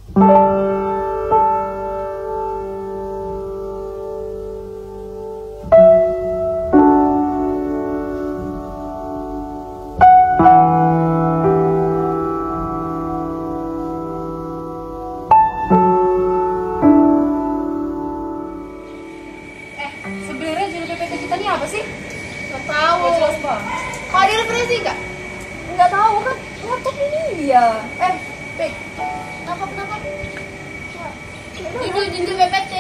Sebenarnya judul PPT kita ini apa sih? Nggak tahu. Nggak jelas bang. Kok ada referensi nggak? Nggak tahu kan laptop ini dia. Pik, nangkap. Judul PPT.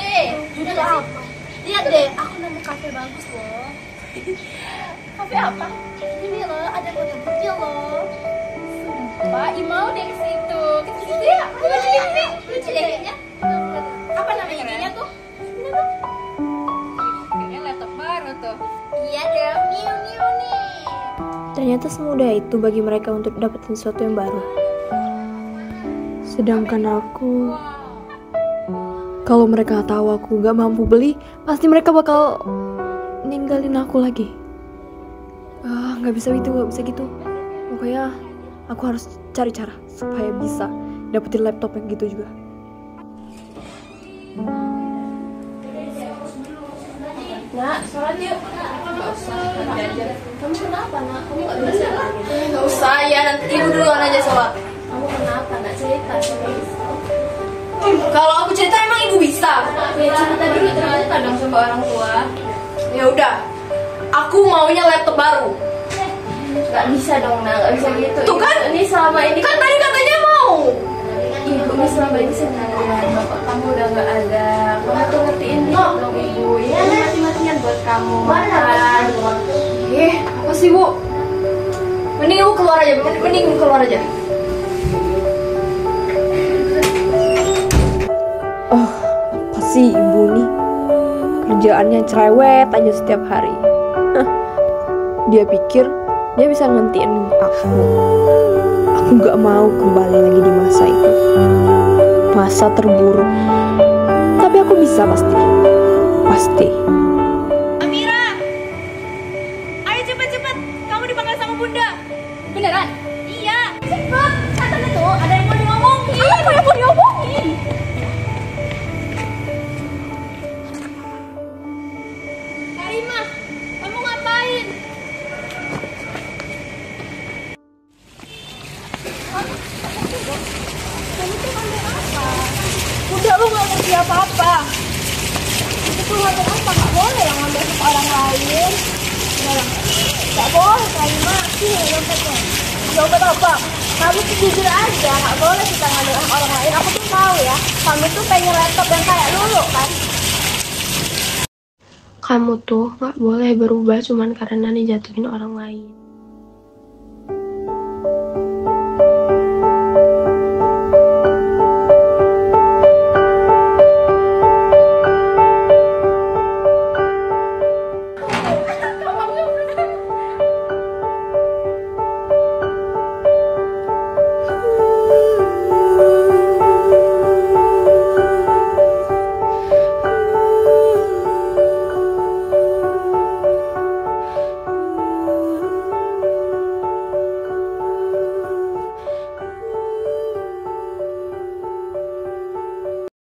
Judul apa? Lihat deh, aku nemu kafe bagus loh. Kafe apa? Ini loh, ada kotak kecil loh. Pak, mau deh ke situ. Kita situ ya. Lucu deh kayaknya. Apa namanya ininya tuh? Kayaknya laptop baru tuh. Iya deh, new nih. Ternyata semudah itu bagi mereka untuk dapetin sesuatu yang baru. Sedangkan aku, kalau mereka tahu aku gak mampu beli, pasti mereka bakal ninggalin aku lagi. Gak bisa gitu. Pokoknya aku harus cari cara supaya bisa dapetin laptop yang gitu juga. Nak, sholat yuk. Nggak usah, nanti aja. Kamu kenapa, Nak? Kamu nggak bisa? Nggak usah, ya nanti ibu duluan aja sholat. Kamu kenapa, Nak? Cerita sama ibu. Kalau aku cerita emang ibu bisa? Ya cerita dulu, cerita dong sama orang tua. Ya udah, aku maunya laptop baru. Nggak bisa dong, Nak. Nggak bisa gitu. Tuh kan? Ini selama ini kan tadi katanya mau. Ibu ini selama ini senang ya, bapak kamu udah nggak ada. Kamu tuh ngertiin dong ibu. Ini mati-matian buat kamu makan. Apa sih bu? Mending ibu keluar aja. Apa sih ibu nih? Kerjaannya cerewet aja setiap hari. Dia pikir dia bisa ngentiin aku. Aku gak mau kembali lagi di masa itu, masa terburuk. Tapi aku bisa pasti. Amira, ayo cepet, kamu dipanggil sama bunda. Beneran? Iya, cepet. Katanya tuh ada yang mau diomongin. Apa yang mau diomongin? Karimah, kamu ngapain? Kamu tuh ngambil apa? Udah, lu gak ngerti apa-apa. Itu tuh ngambil apa? Gak boleh yang ngambil sama orang lain. Gak boleh, Karimah. Sini dompetnya. Dompet apa? Kamu tuh jujur aja, gak boleh kita ngambil sama orang lain. Aku tuh tahu ya, kamu tuh pengen laptop yang kayak dulu kan. Kamu tuh gak boleh berubah cuman karena dijatuhin orang lain.